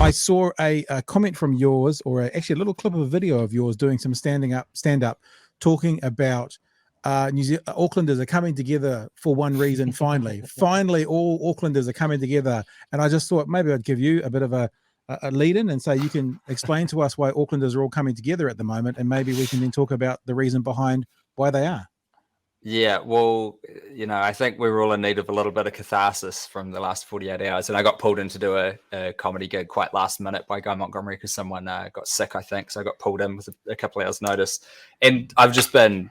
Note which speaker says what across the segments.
Speaker 1: I saw a comment from yours, or actually a little clip of a video of yours doing some stand up, talking about Aucklanders are coming together for one reason. Finally, all Aucklanders are coming together. And I just thought maybe I'd give you a bit of a lead in and say you can explain to us why Aucklanders are all coming together at the moment, and maybe we can then talk about the reason behind why they are.
Speaker 2: Yeah, well, I think we were all in need of a little bit of catharsis from the last 48 hours. And I got pulled in to do a comedy gig quite last minute by Guy Montgomery because someone got sick, I think. So I got pulled in with a couple of hours notice. And I've just been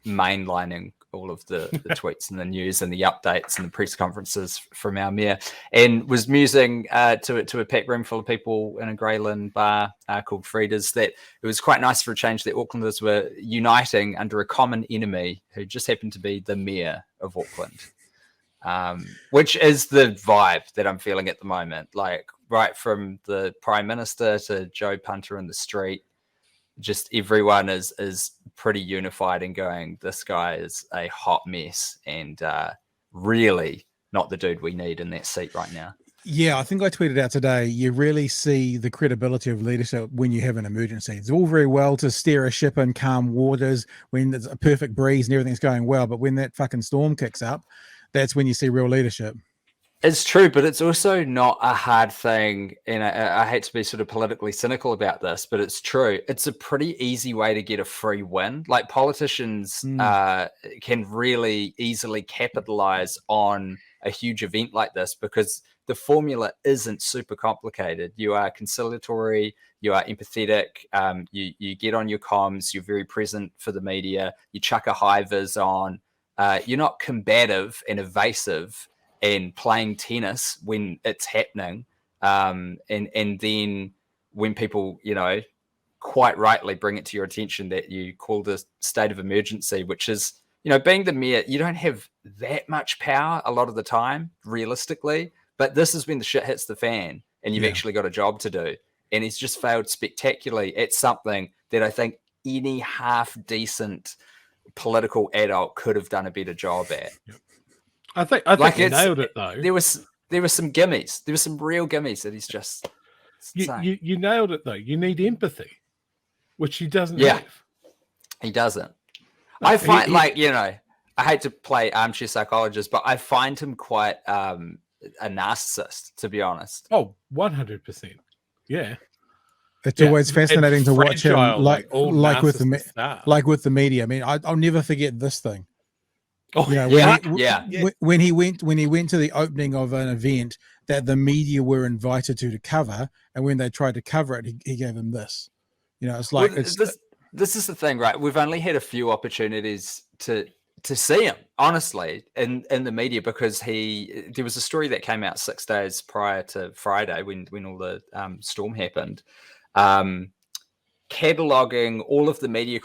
Speaker 2: mainlining all of the tweets and the news and the updates and the press conferences from our mayor, and was musing to a packed room full of people in a Greyland bar called Frida's that it was quite nice for a change that Aucklanders were uniting under a common enemy who just happened to be the mayor of Auckland, which is the vibe that I'm feeling at the moment. Like right from the Prime Minister to Joe Punter in the street, just everyone is pretty unified and going, this guy is a hot mess and really not the dude we need in that seat right now.
Speaker 1: Yeah, I think I tweeted out today, you really see the credibility of leadership when you have an emergency. It's all very well to steer a ship in calm waters when there's a perfect breeze and everything's going well, but when that fucking storm kicks up, that's when you see real leadership.
Speaker 2: It's true, but it's also not a hard thing. And I hate to be sort of politically cynical about this, but it's true. It's a pretty easy way to get a free win. Like politicians can really easily capitalize on a huge event like this because the formula isn't super complicated. You are conciliatory, you are empathetic, you get on your comms, you're very present for the media, you chuck a high vis on, you're not combative and evasive and playing tennis when it's happening. And then when people, quite rightly bring it to your attention that you call the state of emergency, which is, being the mayor, you don't have that much power a lot of the time, realistically, but this is when the shit hits the fan and you've actually got a job to do. And he's just failed spectacularly at something that I think any half decent political adult could have done a better job at.
Speaker 3: Yep. I think you nailed it though.
Speaker 2: There were some gimmies. There were some real gimmies that he's just
Speaker 3: you nailed it though. You need empathy, which he doesn't have.
Speaker 2: He doesn't. I find I hate to play armchair psychologist, but I find him quite a narcissist, to be honest.
Speaker 3: Oh, 100%. Yeah.
Speaker 1: It's always fascinating to watch him, like with the media. I mean, I'll never forget this thing.
Speaker 3: Oh,
Speaker 1: when he went to the opening of an event that the media were invited to cover, and when they tried to cover it, he gave them this. It's like
Speaker 2: this is the thing, right? We've only had a few opportunities to see him, honestly, in the media, because there was a story that came out 6 days prior to Friday when all the storm happened, cataloging all of the media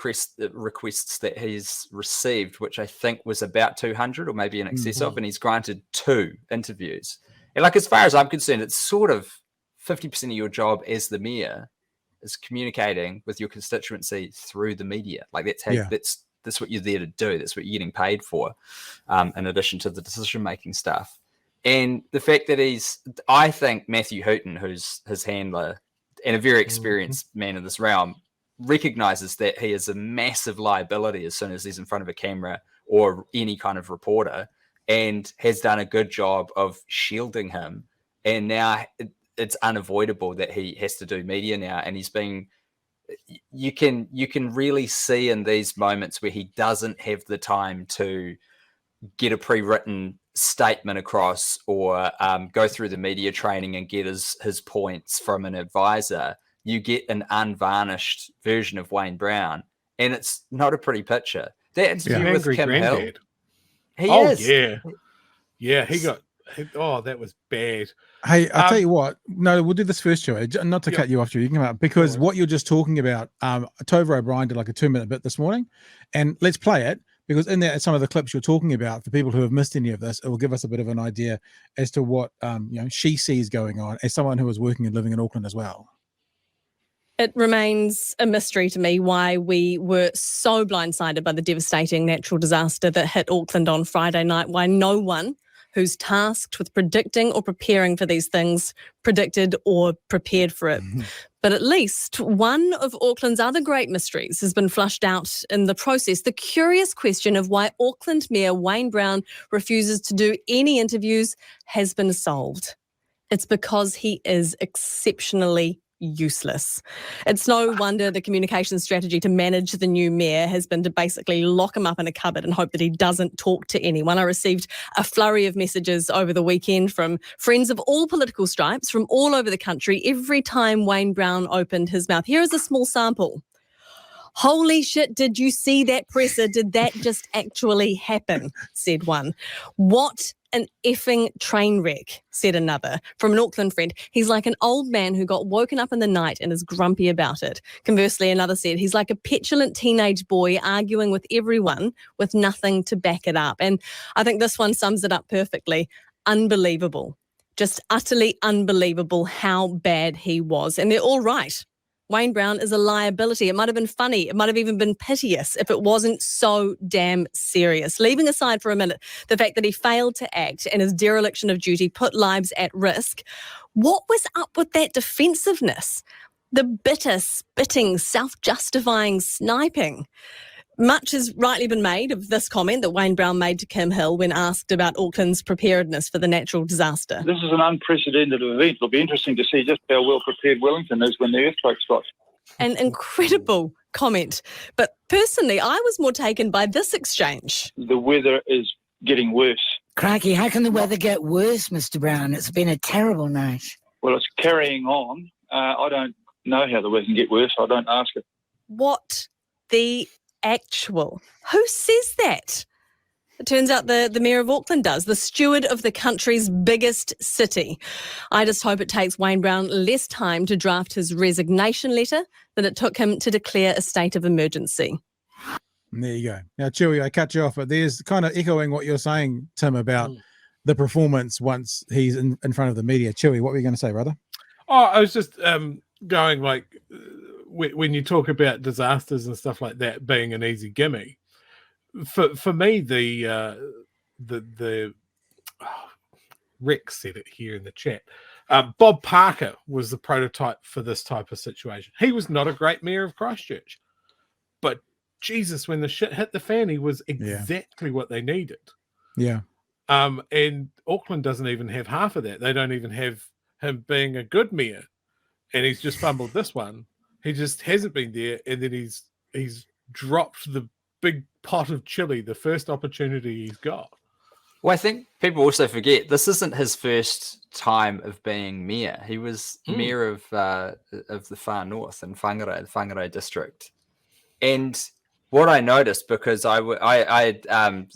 Speaker 2: requests that he's received, which I think was about 200 or maybe in excess of, and he's granted 2 interviews. And as far as I'm concerned, it's sort of 50% of your job as the mayor is communicating with your constituency through the media. That's what you're there to do. That's what you're getting paid for, in addition to the decision-making stuff. And the fact that I think Matthew Hooton, who's his handler, and a very experienced man in this realm, recognizes that he is a massive liability as soon as he's in front of a camera or any kind of reporter, and has done a good job of shielding him. And now it's unavoidable that he has to do media now. And you can really see in these moments where he doesn't have the time to get a pre-written statement across or go through the media training and get his points from an advisor, you get an unvarnished version of Wayne Brown, and it's not a pretty picture. That interview with Kim Hill,
Speaker 3: that was bad.
Speaker 1: Hey, I'll tell you what. No, we'll do this first, Joey. Not to cut you off, Joey. You can come up because what you're just talking about. Tova O'Brien did like a 2-minute bit this morning, and let's play it. Because in there, some of the clips you're talking about, for people who have missed any of this, it will give us a bit of an idea as to what she sees going on as someone who is working and living in Auckland as well.
Speaker 4: It remains a mystery to me why we were so blindsided by the devastating natural disaster that hit Auckland on Friday night, why no one who's tasked with predicting or preparing for these things, predicted or prepared for it. But at least one of Auckland's other great mysteries has been flushed out in the process. The curious question of why Auckland Mayor Wayne Brown refuses to do any interviews has been solved. It's because he is exceptionally useless. It's no wonder the communication strategy to manage the new mayor has been to basically lock him up in a cupboard and hope that he doesn't talk to anyone. I received a flurry of messages over the weekend from friends of all political stripes from all over the country every time Wayne Brown opened his mouth. Here is a small sample. Holy shit, did you see that presser? Did that just actually happen? Said one. What an effing train wreck, said another. From an Auckland friend, he's like an old man who got woken up in the night and is grumpy about it. Conversely, another said he's like a petulant teenage boy arguing with everyone with nothing to back it up. And I think this one sums it up perfectly. Unbelievable. Just utterly unbelievable how bad he was. And they're all right. Wayne Brown is a liability. It might have been funny. It might have even been piteous if it wasn't so damn serious. Leaving aside for a minute the fact that he failed to act and his dereliction of duty put lives at risk, what was up with that defensiveness? The bitter, spitting, self-justifying sniping. Much has rightly been made of this comment that Wayne Brown made to Kim Hill when asked about Auckland's preparedness for the natural disaster.
Speaker 5: This is an unprecedented event. It'll be interesting to see just how well prepared Wellington is when the earthquake strikes.
Speaker 4: An incredible comment. But personally, I was more taken by this exchange.
Speaker 5: The weather is getting worse.
Speaker 6: Crikey, how can the weather get worse, Mr. Brown? It's been a terrible night.
Speaker 5: Well, it's carrying on. I don't know how the weather can get worse. I don't ask it.
Speaker 4: What the actual? Who says that? It turns out the Mayor of Auckland does, the steward of the country's biggest city. I just hope it takes Wayne Brown less time to draft his resignation letter than it took him to declare a state of emergency.
Speaker 1: There you go. Now, Chewy, I cut you off, but there's kind of echoing what you're saying, Tim, about the performance once he's in front of the media. Chewy, what were you going to say, brother?
Speaker 3: Oh, I was just going like, when you talk about disasters and stuff like that being an easy gimme, for me, the Rex said it here in the chat. Bob Parker was the prototype for this type of situation. He was not a great mayor of Christchurch, but Jesus, when the shit hit the fan, he was exactly what they needed.
Speaker 1: Yeah.
Speaker 3: And Auckland doesn't even have half of that. They don't even have him being a good mayor, and he's just fumbled this one. He just hasn't been there, and then he's dropped the big pot of chili the first opportunity he's got.
Speaker 2: Well, I think people also forget this isn't his first time of being mayor. He was mayor of the far north in Whangarei district. And what I noticed, because I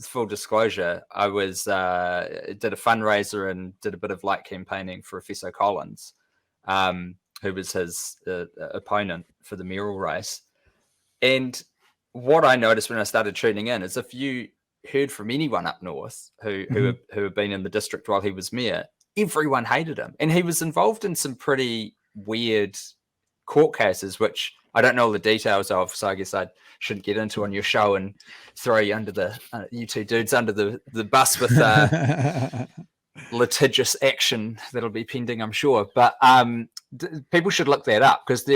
Speaker 2: full disclosure, I was did a fundraiser and did a bit of light campaigning for Feso Collins, who was his opponent for the mayoral race. And what I noticed when I started tuning in is if you heard from anyone up north who had been in the district while he was mayor, everyone hated him. And he was involved in some pretty weird court cases, which I don't know all the details of, so I guess I shouldn't get into on your show and throw you under the you two dudes under the bus with litigious action that'll be pending, I'm sure. But people should look that up, because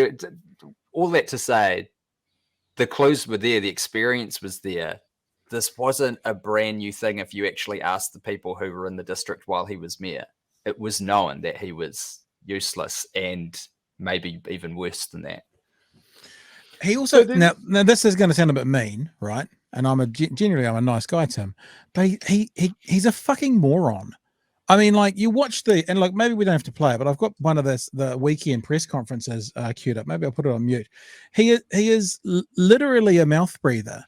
Speaker 2: all that to say, the clues were there, the experience was there. This wasn't a brand new thing. If you actually asked the people who were in the district while he was mayor, it was known that he was useless and maybe even worse than that.
Speaker 1: He also now this is going to sound a bit mean, right? And generally I'm a nice guy, Tim, but he's a fucking moron. I mean, like, you watch and like, maybe we don't have to play it, but I've got one of the weekend press conferences queued up. Maybe I'll put it on mute. He is literally a mouth breather.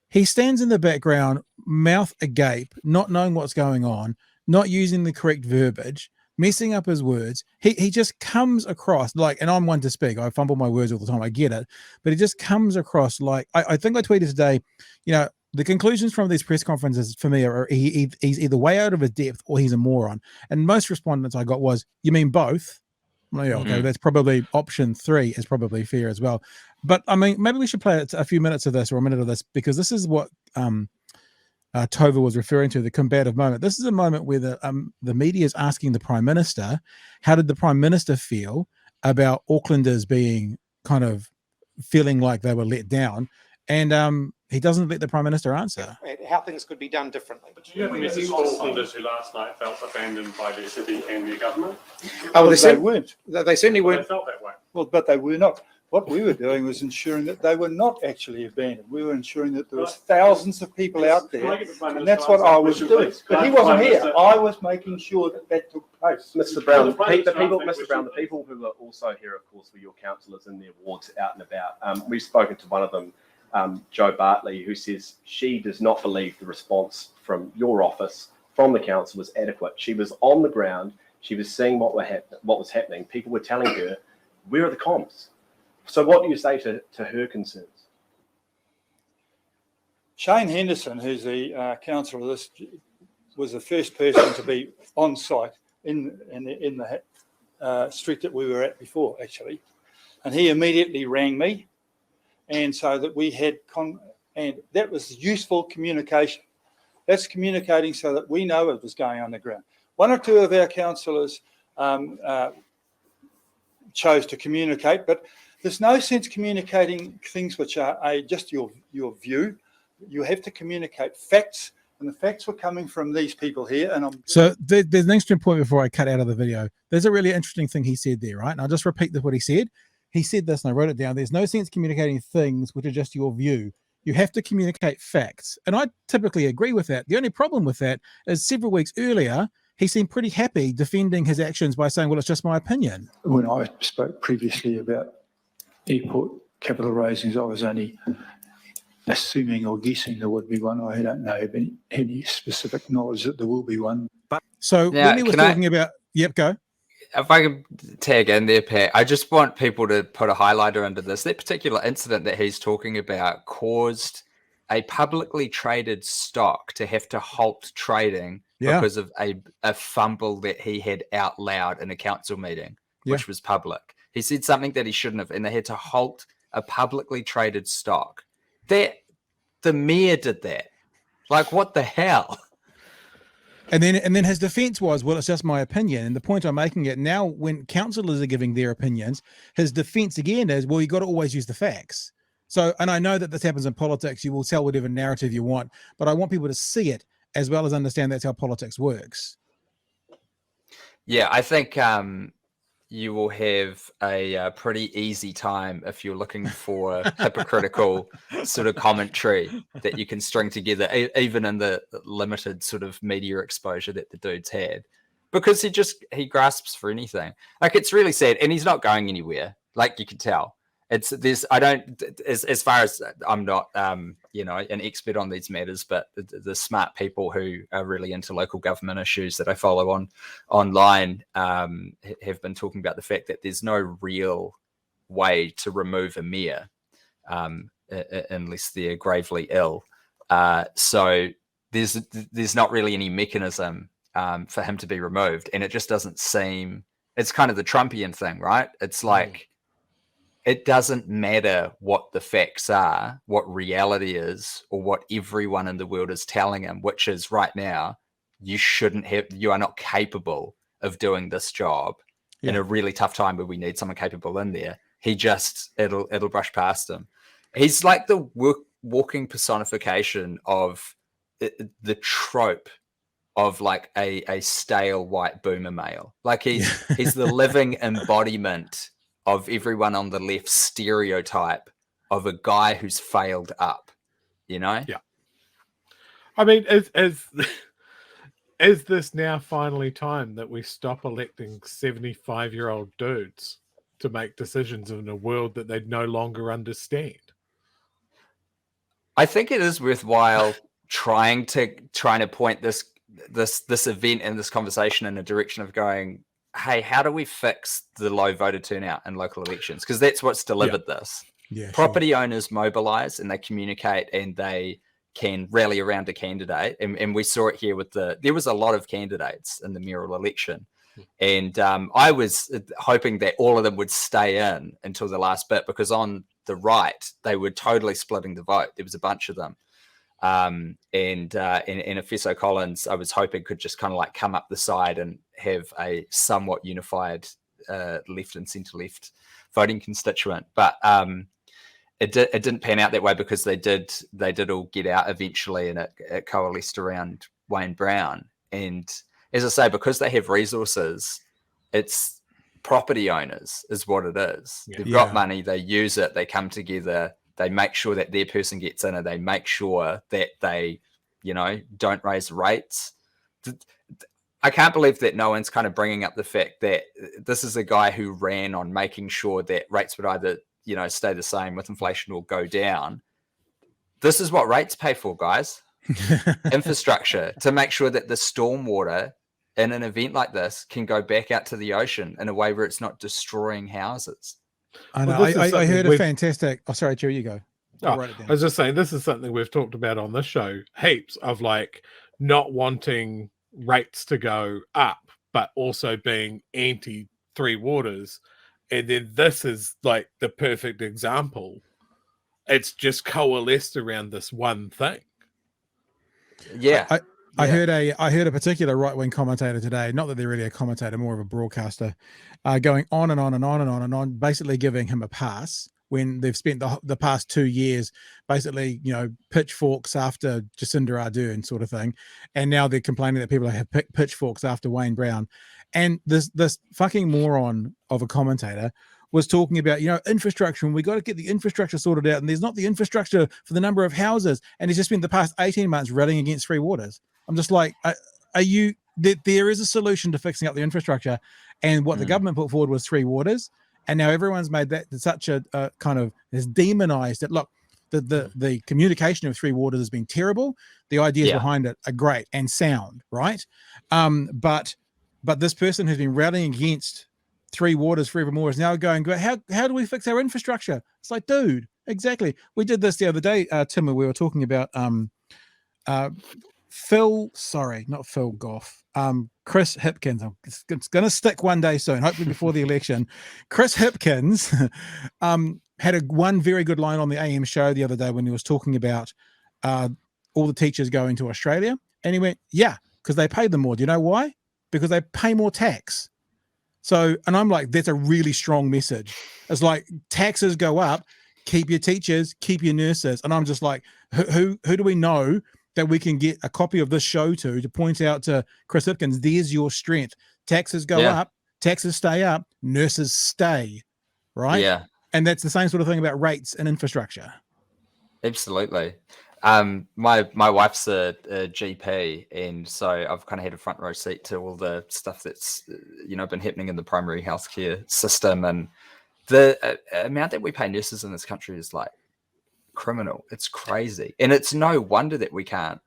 Speaker 1: He stands in the background, mouth agape, not knowing what's going on, not using the correct verbiage, messing up his words. He just comes across like, and I'm one to speak, I fumble my words all the time, I get it, but he just comes across like, I think I tweeted today, the conclusions from these press conferences for me are he's either way out of his depth or he's a moron. And most respondents I got was, you mean both? Well, yeah, okay, that's probably option 3 is probably fair as well. But I mean, maybe we should play a few minutes of this or a minute of this, because this is what Tova was referring to, the combative moment. This is a moment where the media is asking the Prime Minister, how did the Prime Minister feel about Aucklanders being kind of feeling like they were let down? And he doesn't let the Prime Minister answer.
Speaker 7: How things could be done differently.
Speaker 8: But do you have a message to Aucklanders who last night felt abandoned by their city and their government?
Speaker 7: Oh,
Speaker 9: They weren't.
Speaker 7: They certainly
Speaker 8: They
Speaker 7: weren't.
Speaker 8: felt that way.
Speaker 9: Well, but they were not. What we were doing was ensuring that they were not actually abandoned. We were ensuring that there was thousands of people out there, and that's what I was doing. But he wasn't here. I was making sure that that took place.
Speaker 10: Mr. Brown, the people who are also here, of course, were your councillors in their wards out and about. We've spoken to one of them, Jo Bartley, who says she does not believe the response from your office, from the council, was adequate. She was on the ground. She was seeing what was happening. People were telling her, where are the comms? So what do you say to her concerns?
Speaker 9: Shane Henderson, who's the councillor of this, was the first person to be on site in the street that we were at before, actually. And he immediately rang me. And so that we had, and that was useful communication. That's communicating so that we know what was going on the ground. One or two of our councillors chose to communicate, but there's no sense communicating things which are just your view. You have to communicate facts, and the facts were coming from these people here. And
Speaker 1: So there's an interesting point before I cut out of the video. There's a really interesting thing he said there, right? And I'll just repeat what he said. He said this, and I wrote it down. There's no sense communicating things which are just your view. You have to communicate facts. And I typically agree with that. The only problem with that is several weeks earlier, he seemed pretty happy defending his actions by saying, well, it's just my opinion.
Speaker 9: when I spoke previously about airport capital raisings, I was only assuming or guessing there would be one. I don't know any specific knowledge that there will be one.
Speaker 1: So
Speaker 2: Now,
Speaker 1: when he was talking about, yep, go.
Speaker 2: If I can tag in there, Pat, I just want people to put a highlighter under this. That particular incident that he's talking about caused a publicly traded stock to have to halt trading because of a fumble that he had out loud in a council meeting, which was public. He said something that he shouldn't have, and they had to halt a publicly traded stock. That the mayor did that. Like, what the hell?
Speaker 1: And then his defense was, well, it's just my opinion. And the point I'm making it now, when councillors are giving their opinions, his defense again is, well, you got to always use the facts. So, and I know that this happens in politics. You will tell whatever narrative you want, but I want people to see it as well as understand that's how politics works.
Speaker 2: Yeah, I think you will have a pretty easy time if you're looking for hypocritical sort of commentary that you can string together, even in the limited sort of media exposure that the dude's had, because he grasps for anything. Like, it's really sad, and he's not going anywhere. Like, you can tell. It's this. I don't. As far as I'm not, an expert on these matters, but the smart people who are really into local government issues that I follow online have been talking about the fact that there's no real way to remove a mayor unless they're gravely ill. So there's not really any mechanism for him to be removed, and it just doesn't seem. It's kind of the Trumpian thing, right? It's like. It doesn't matter what the facts are, what reality is, or what everyone in the world is telling him, which is right now, you are not capable of doing this job in a really tough time where we need someone capable in there. It'll brush past him. He's like the walking personification of the trope of like a stale white boomer male. Like he's the living embodiment of everyone on the left stereotype of a guy who's failed up, Yeah.
Speaker 3: I mean, is this now finally time that we stop electing 75-year-old dudes to make decisions in a world that they no longer understand?
Speaker 2: I think it is worthwhile trying to point this event and this conversation in a direction of going, hey, how do we fix the low voter turnout in local elections? Because that's what's delivered this.
Speaker 1: Yeah,
Speaker 2: Property owners mobilize and they communicate and they can rally around a candidate. And we saw it here there was a lot of candidates in the mayoral election. And I was hoping that all of them would stay in until the last bit, because on the right, they were totally splitting the vote. There was a bunch of them. and Efeso Collins, I was hoping could just kind of like come up the side and have a somewhat unified left and centre left voting constituent, but it didn't pan out that way because they did all get out eventually, and it coalesced around Wayne Brown. And as I say, because they have resources, it's property owners is what it is. They've got money, they use it, they come together, they make sure that their person gets in, and they make sure that they, don't raise rates. I can't believe that no one's kind of bringing up the fact that this is a guy who ran on making sure that rates would either, stay the same with inflation or go down. This is what rates pay for, guys. Infrastructure, to make sure that the stormwater in an event like this can go back out to the ocean in a way where it's not destroying houses.
Speaker 1: I know.
Speaker 3: Well,
Speaker 1: I heard a fantastic. Oh, sorry, Joe, you go.
Speaker 3: I was just saying, this is something we've talked about on this show heaps of, like, not wanting rates to go up, but also being anti Three Waters. And then this is like the perfect example. It's just coalesced around this one thing.
Speaker 2: Yeah.
Speaker 1: I heard a particular right-wing commentator today, not that they're really a commentator, more of a broadcaster, going on and on and on and on and on, basically giving him a pass when they've spent the past 2 years basically, pitchforks after Jacinda Ardern sort of thing. And now they're complaining that people have pitchforks after Wayne Brown. And this fucking moron of a commentator was talking about, infrastructure, and we got to get the infrastructure sorted out. And there's not the infrastructure for the number of houses. And he's just spent the past 18 months rallying against Three Waters. I'm just like, there is a solution to fixing up the infrastructure. And what the government put forward was Three Waters. And now everyone's made that such a kind of has demonized it. Look, the communication of Three Waters has been terrible. The ideas behind it are great and sound, right? But this person who's been rallying against Three Waters forevermore is now going, how do we fix our infrastructure? It's like, dude, exactly. We did this the other day, Tim, we were talking about Chris Hipkins. It's going to stick one day soon, hopefully before the election. Chris Hipkins had one very good line on the AM show the other day when he was talking about all the teachers going to Australia. And he went, yeah, because they pay them more. Do you know why? Because they pay more tax. So, and I'm like, that's a really strong message. It's like, taxes go up, keep your teachers, keep your nurses. And I'm just like, who do we know that we can get a copy of this show to point out to Chris Hipkins, there's your strength. Taxes go up, taxes stay up, nurses stay, right?
Speaker 2: Yeah.
Speaker 1: And that's the same sort of thing about rates and infrastructure.
Speaker 2: Absolutely. My wife's a GP, and so I've kind of had a front row seat to all the stuff that's, been happening in the primary healthcare system. And the amount that we pay nurses in this country is like criminal. It's crazy. And it's no wonder that we can't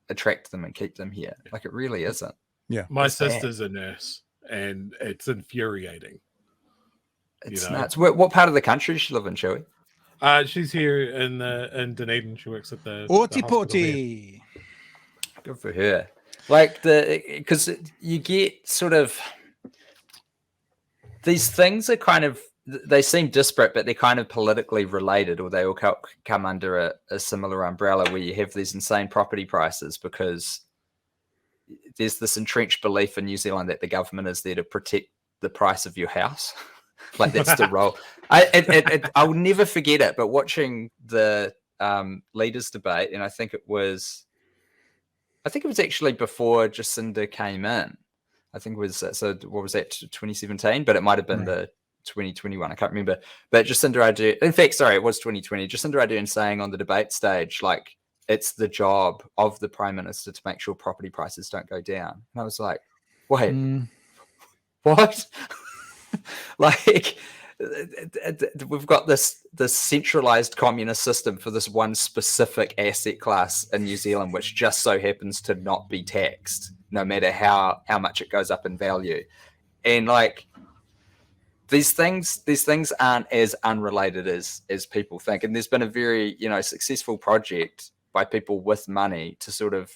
Speaker 2: attract them and keep them here. Like, it really isn't.
Speaker 1: Yeah.
Speaker 3: My sister's a nurse, and it's infuriating.
Speaker 2: It's nuts. What part of the country does she live in, Chewy?
Speaker 3: She's here in Dunedin. She works at the
Speaker 1: Oti-poti.
Speaker 2: Good for her. Like, because you get sort of these things are kind of, they seem disparate, but they're kind of politically related, or they all come under a similar umbrella, where you have these insane property prices because there's this entrenched belief in New Zealand that the government is there to protect the price of your house. Like, that's the role. I'll never forget it, but watching the leaders debate, and I think it was actually before Jacinda came in. I think it was, so what was that, 2017? But it might have been the 2021. I can't remember. But Jacinda Ardern, in fact, sorry, it was 2020. Jacinda Ardern saying on the debate stage, like, it's the job of the Prime Minister to make sure property prices don't go down. And I was like, wait, what? Like, we've got this centralized communist system for this one specific asset class in New Zealand, which just so happens to not be taxed, no matter how much it goes up in value. And like, these things aren't as unrelated as people think. And there's been a very, successful project by people with money to sort of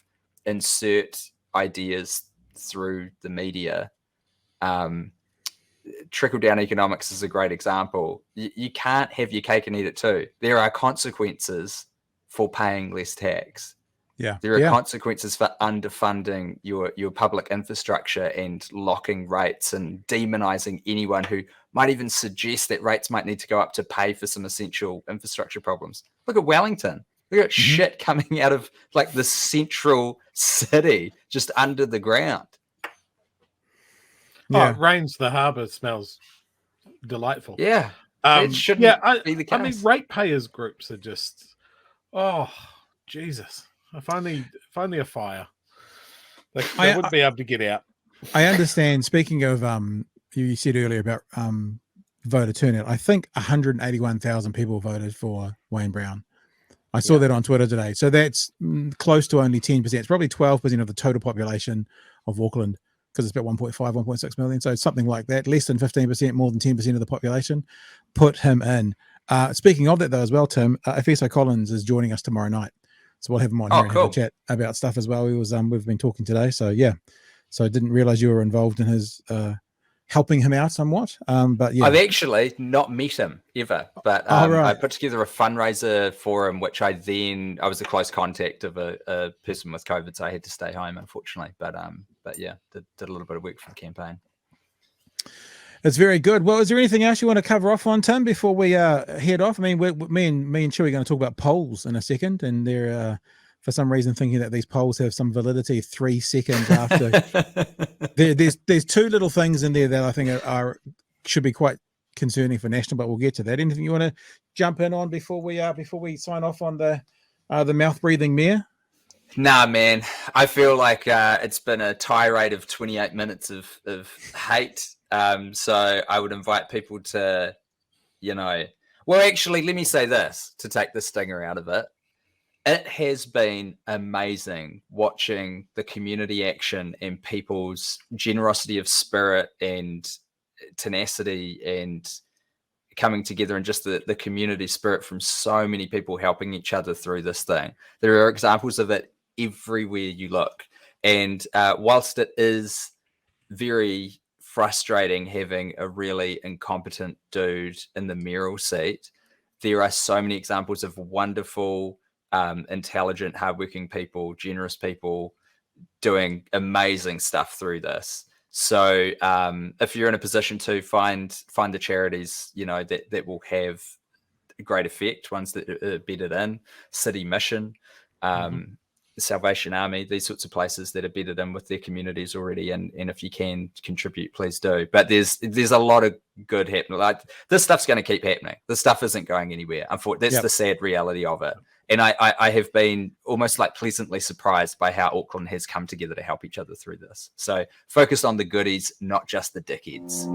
Speaker 2: insert ideas through the media. Trickle-down economics is a great example. You can't have your cake and eat it too. There are consequences for paying less tax.
Speaker 1: Yeah.
Speaker 2: There are consequences for underfunding your public infrastructure and locking rates and demonizing anyone who might even suggest that rates might need to go up to pay for some essential infrastructure problems. Look at Wellington. Look at shit coming out of like the central city, just under the ground.
Speaker 3: Oh, it rains, the harbour smells delightful.
Speaker 2: Yeah. It shouldn't be the case.
Speaker 3: I mean, ratepayers groups are just, oh, Jesus. If only a fire. They wouldn't be able to get out.
Speaker 1: I understand. Speaking of, you said earlier about voter turnout. I think 181,000 people voted for Wayne Brown. I saw that on Twitter today. So that's close to only 10%. It's probably 12% of the total population of Auckland, because it's about 1.5, 1.6 million. So it's something like that. Less than 15%, more than 10% of the population put him in. Speaking of that, though, as well, Tim, Efeso Collins is joining us tomorrow night. So we'll have him on here and have a chat about stuff as well. We've been talking today. So, yeah. So I didn't realize you were involved in his helping him out somewhat. But yeah,
Speaker 2: I've actually not met him ever, but I put together a fundraiser for him, which I was a close contact of a person with COVID, so I had to stay home, unfortunately. But yeah, did a little bit of work for the campaign.
Speaker 1: It's very good. Well, is there anything else you want to cover off on, Tim, before we head off? I mean, me and Chewy are going to talk about polls in a second, and they're for some reason thinking that these polls have some validity 3 seconds after. there's two little things in there that I think should be quite concerning for national, but we'll get to that. Anything you want to jump in on before we sign off on the mouth breathing mayor?
Speaker 2: Nah, man. I feel like it's been a tirade of 28 minutes of hate. So I would invite people to, well, actually, let me say this to take the stinger out of it. It has been amazing watching the community action and people's generosity of spirit and tenacity and coming together, and just the community spirit from so many people helping each other through this thing. There are examples of it everywhere you look. And whilst it is very frustrating having a really incompetent dude in the mayoral seat, there are so many examples of wonderful, intelligent, hardworking people, generous people doing amazing stuff through this. So if you're in a position to find the charities, that will have a great effect, ones that are bedded in, City Mission, Salvation Army, these sorts of places that are bedded in with their communities already, and if you can contribute, please do. But there's a lot of good happening. Like, this stuff's going to keep happening. This stuff isn't going anywhere. Unfortunately, that's the sad reality of it. And I have been almost like pleasantly surprised by how Auckland has come together to help each other through this. So focus on the goodies, not just the dickheads.